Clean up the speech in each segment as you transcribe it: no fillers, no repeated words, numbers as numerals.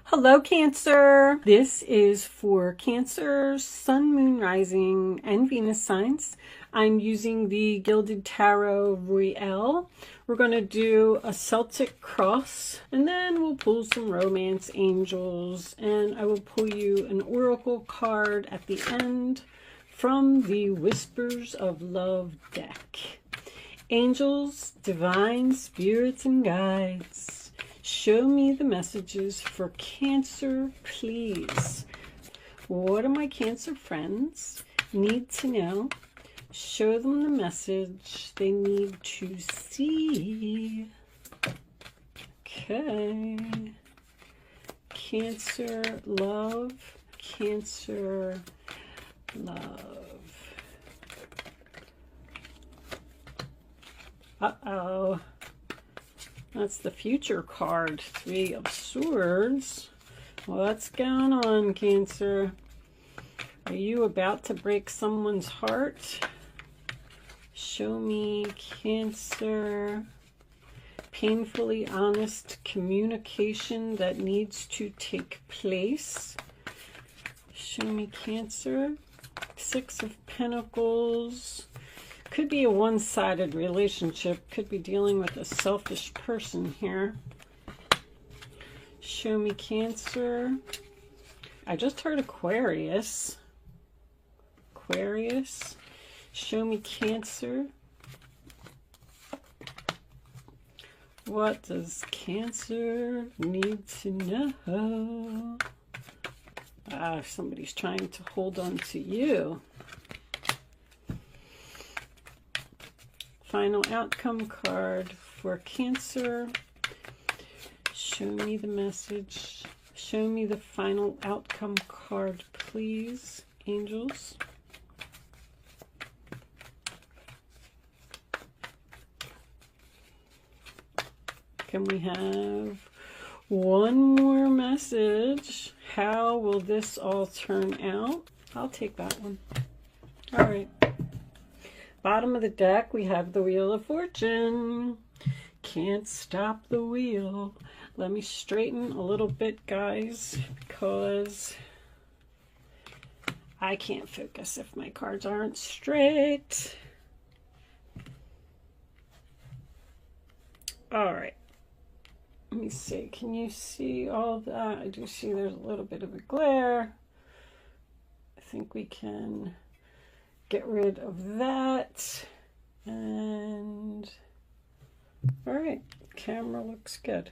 Hello, Cancer. This is for Cancer, Sun, Moon, Rising, and Venus signs. I'm using the Gilded Tarot Royale. We're going to do a Celtic cross, and then we'll pull some romance angels, and I will pull you an oracle card at the end from the Whispers of Love deck. Angels, divine spirits, and guides, show me the messages for Cancer, please. What do my Cancer friends need to know? Show them the message they need to see. Okay. Cancer, love. Cancer, love. Uh-oh. That's the future card, Three of Swords. What's going on, Cancer? Are you about to break someone's heart? Show me, Cancer. Painfully honest communication that needs to take place. Show me, Cancer. Six of Pentacles. Could be a one-sided relationship. Could be dealing with a selfish person here. Show me, Cancer. I just heard Aquarius. Aquarius. Show me, Cancer. What does Cancer need to know? Somebody's trying to hold on to you. Final outcome card for Cancer. Show me the message. Show me the final outcome card, please, angels. Can we have one more message? How will this all turn out? I'll take that one. All right. Bottom of the deck, we have the Wheel of Fortune. Can't stop the wheel. Let me straighten a little bit, guys, because I can't focus if my cards aren't straight. All right. Let me see. Can you see all that? I do see there's a little bit of a glare. I think we can get rid of that. And all right, camera looks good.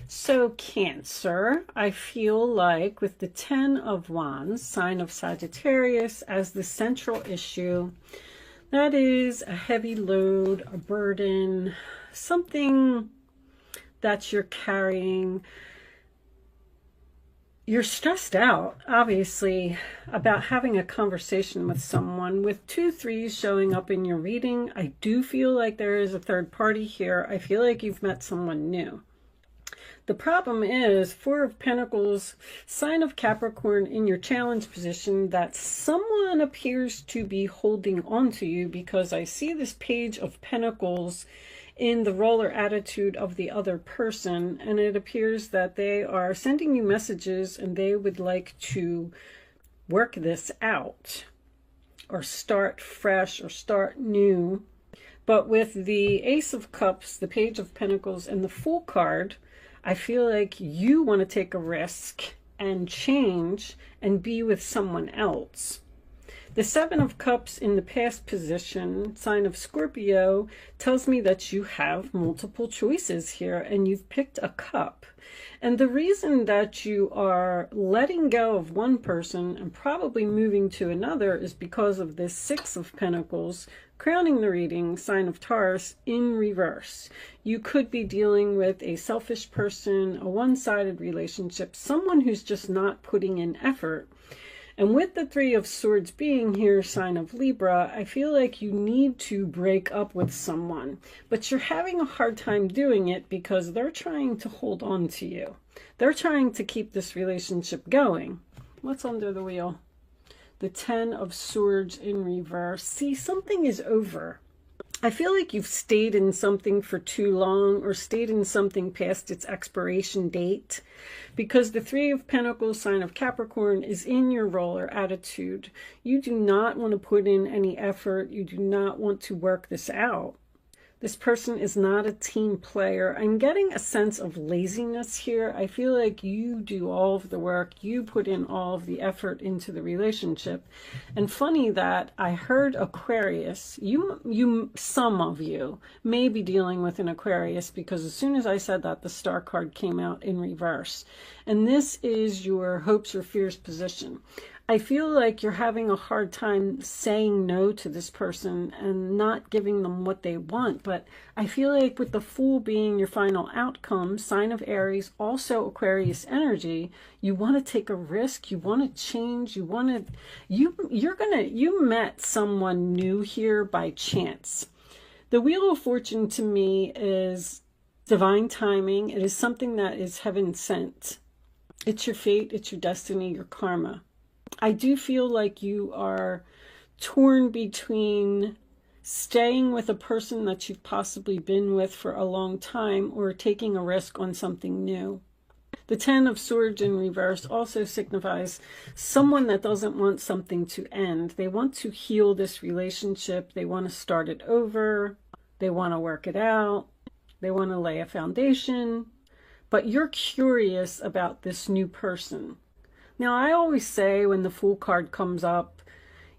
So Cancer, I feel like with the Ten of Wands, sign of Sagittarius, as the central issue, that is a heavy load, a burden, something that you're carrying. You're stressed out, obviously, about having a conversation with someone. With 2 3s showing up in your reading, I do feel like there is a third party here. I feel like you've met someone new. The problem is 4 of Pentacles, sign of Capricorn in your challenge position, that someone appears to be holding on to you, because I see this Page of Pentacles in the roller attitude of the other person, and it appears that they are sending you messages and they would like to work this out or start fresh or start new. But with the Ace of Cups, the Page of Pentacles, and the Fool card, I feel like you want to take a risk and change and be with someone else. The Seven of Cups in the past position, sign of Scorpio, tells me that you have multiple choices here and you've picked a cup. And the reason that you are letting go of one person and probably moving to another is because of this Six of Pentacles, crowning the reading, sign of Taurus, in reverse. You could be dealing with a selfish person, a one-sided relationship, someone who's just not putting in effort. And with the Three of Swords being here, sign of Libra, I feel like you need to break up with someone. But you're having a hard time doing it because they're trying to hold on to you. They're trying to keep this relationship going. What's under the wheel? The Ten of Swords in reverse. See, something is over. I feel like you've stayed in something for too long or stayed in something past its expiration date, because the Three of Pentacles, sign of Capricorn, is in your role or attitude. You do not want to put in any effort. You do not want to work this out. This person is not a team player. I'm getting a sense of laziness here. I feel like you do all of the work. You put in all of the effort into the relationship. And funny that I heard Aquarius. Some of you may be dealing with an Aquarius, because as soon as I said that, the Star card came out in reverse. And this is your hopes or fears position. I feel like you're having a hard time saying no to this person and not giving them what they want. But I feel like with the Fool being your final outcome, sign of Aries, also Aquarius energy, you want to take a risk. You want to change. You met someone new here by chance. The Wheel of Fortune to me is divine timing. It is something that is heaven sent. It's your fate. It's your destiny, your karma. I do feel like you are torn between staying with a person that you've possibly been with for a long time or taking a risk on something new. The Ten of Swords in reverse also signifies someone that doesn't want something to end. They want to heal this relationship. They want to start it over. They want to work it out. They want to lay a foundation. But you're curious about this new person. Now, I always say when the Fool card comes up,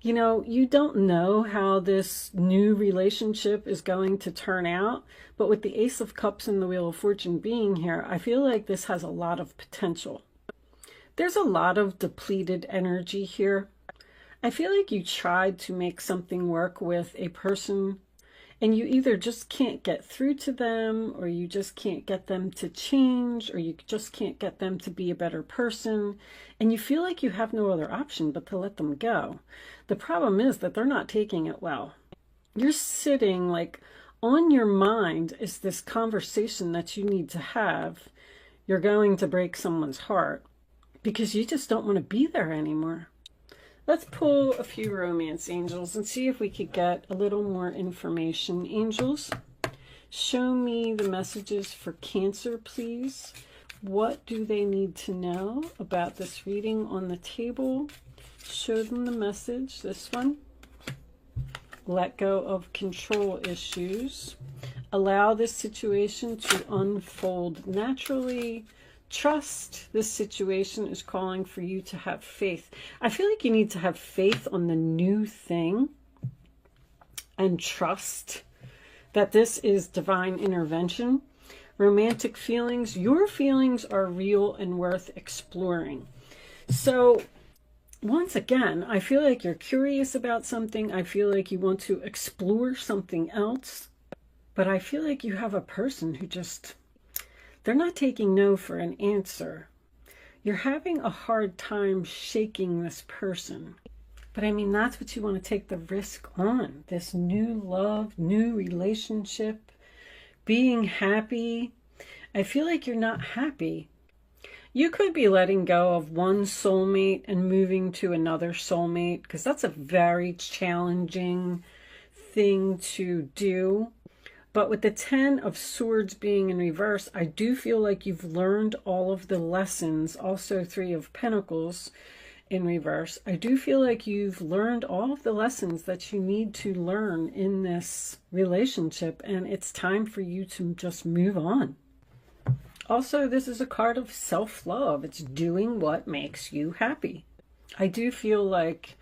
you don't know how this new relationship is going to turn out. But with the Ace of Cups and the Wheel of Fortune being here, I feel like this has a lot of potential. There's a lot of depleted energy here. I feel like you tried to make something work with a person, and you either just can't get through to them, or you just can't get them to change, or you just can't get them to be a better person. And you feel like you have no other option but to let them go. The problem is that they're not taking it well. You're sitting like on your mind is this conversation that you need to have. You're going to break someone's heart because you just don't want to be there anymore. Let's pull a few romance angels and see if we could get a little more information. Angels, show me the messages for Cancer, please. What do they need to know about this reading on the table? Show them the message. This one. Let go of control issues. Allow this situation to unfold naturally. Trust. This situation is calling for you to have faith. I feel like you need to have faith on the new thing and trust that this is divine intervention. Romantic feelings. Your feelings are real and worth exploring. So once again, I feel like you're curious about something. I feel like you want to explore something else. But I feel like you have a person who just... they're not taking no for an answer. You're having a hard time shaking this person. But I mean, that's what you want to take the risk on. This new love, new relationship, being happy. I feel like you're not happy. You could be letting go of one soulmate and moving to another soulmate, because that's a very challenging thing to do. But with the Ten of Swords being in reverse, I do feel like you've learned all of the lessons. Also, Three of Pentacles in reverse. I do feel like you've learned all of the lessons that you need to learn in this relationship, and it's time for you to just move on. Also, this is a card of self-love. It's doing what makes you happy. I do feel like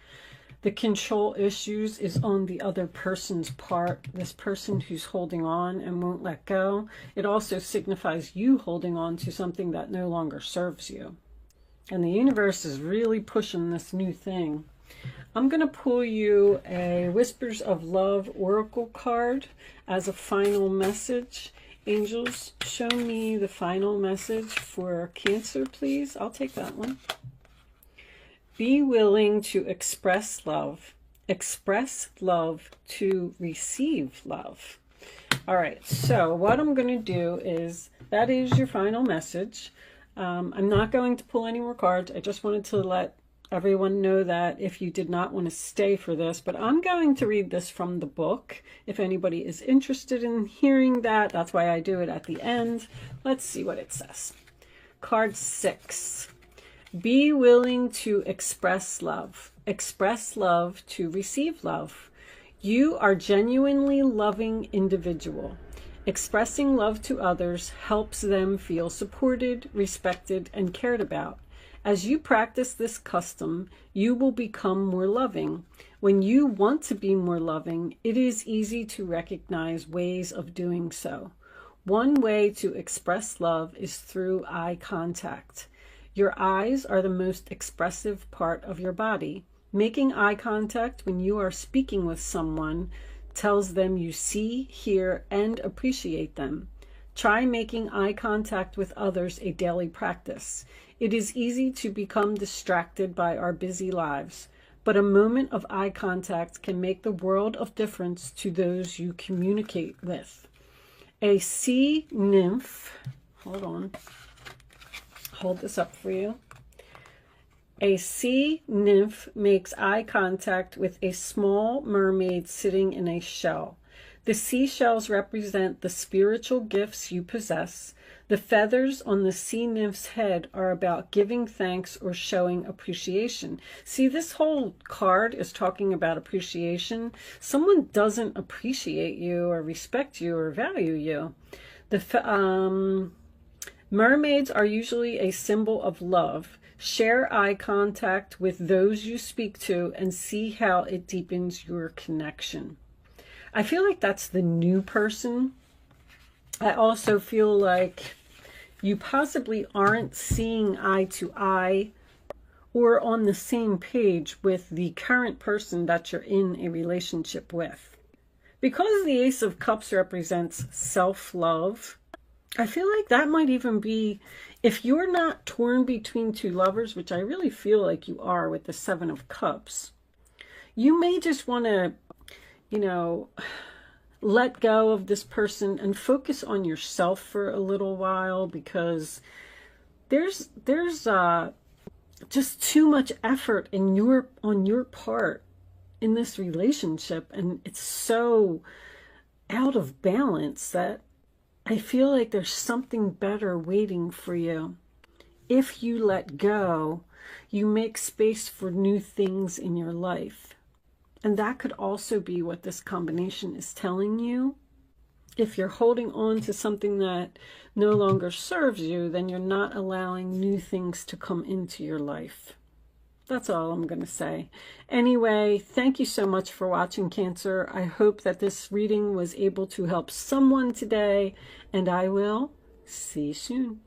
the control issues is on the other person's part, this person who's holding on and won't let go. It also signifies you holding on to something that no longer serves you. And the universe is really pushing this new thing. I'm going to pull you a Whispers of Love Oracle card as a final message. Angels, show me the final message for Cancer, please. I'll take that one. Be willing to express love. Express love to receive love. All right, so what I'm going to do is, that is your final message. I'm not going to pull any more cards. I just wanted to let everyone know that if you did not want to stay for this, but I'm going to read this from the book. If anybody is interested in hearing that, that's why I do it at the end. Let's see what it says. Card 6. Be willing to express love. Express love to receive love. You are genuinely loving individual. Expressing love to others helps them feel supported, respected, and cared about. As you practice this custom, you will become more loving. When you want to be more loving, it is easy to recognize ways of doing so. One way to express love is through eye contact. Your eyes are the most expressive part of your body. Making eye contact when you are speaking with someone tells them you see, hear, and appreciate them. Try making eye contact with others a daily practice. It is easy to become distracted by our busy lives, but a moment of eye contact can make the world of difference to those you communicate with. A sea nymph, hold this up for you. A sea nymph makes eye contact with a small mermaid sitting in a shell. The seashells represent the spiritual gifts you possess. The feathers on the sea nymph's head are about giving thanks or showing appreciation. See, this whole card is talking about appreciation. Someone doesn't appreciate you or respect you or value you. The mermaids are usually a symbol of love. Share eye contact with those you speak to and see how it deepens your connection. I feel like that's the new person. I also feel like you possibly aren't seeing eye to eye or on the same page with the current person that you're in a relationship with. Because the Ace of Cups represents self-love, I feel like that might even be, if you're not torn between two lovers, which I really feel like you are with the Seven of Cups, you may just want to, let go of this person and focus on yourself for a little while, because there's just too much effort on your part in this relationship, and it's so out of balance that I feel like there's something better waiting for you. If you let go, you make space for new things in your life. And that could also be what this combination is telling you. If you're holding on to something that no longer serves you, then you're not allowing new things to come into your life. That's all I'm going to say. Anyway, thank you so much for watching, Cancer. I hope that this reading was able to help someone today, and I will see you soon.